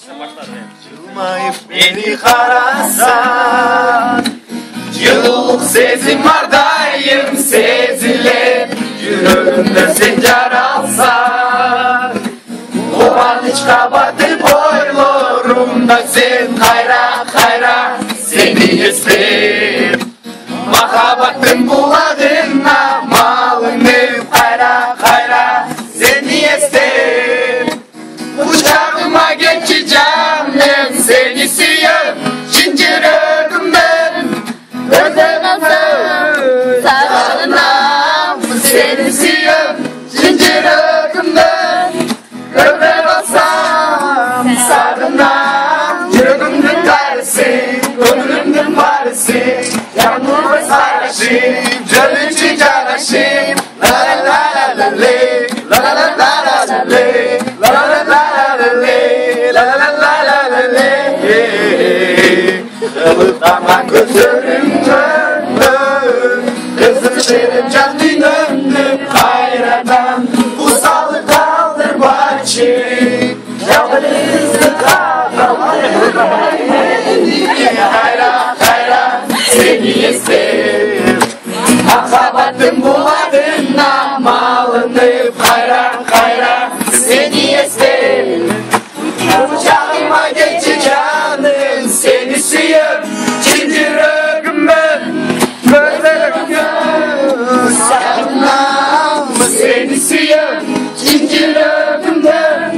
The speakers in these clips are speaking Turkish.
Yılmayıp beni karasan, yıllık sezim vardayım sezilen, yüreğimde sen yaralsan. Kovanç kabadı boylarımda sen hayra hayra seni ister. Mahabatın buladığına malını hayra hayra seni ister. Uçağıma geçeceğim ben seni siyem zincirimden. Özel nasıl sarılınam seni siyem zincirimden. Özel olsam sarılınam yüreğimden karısı, gönlümden varısı. Yağmur sarışım, cölücü caraşım. La la la la la le, la la la la la la le, la la la la la le, la la la la la la le. Kılıklama gözlerim döndü, kızışırım can dönüm hayradan. Bu salı kaldır bahçe, yalvarızı kaldır hayra hayra seni ister. Akabatın buladığına malını hayra hayra seni ister. Uçağıma geçeceğim seni siyem zincirim ben. Sarılmam seni siyem zincirim ben.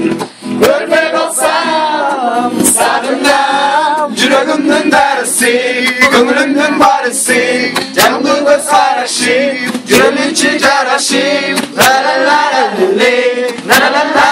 Görmek olsam sarılmam yüreğimden dersi, gönlümden varısı. Canımda göz karışım, yüreğim için caraşım. La la la la la la la la la.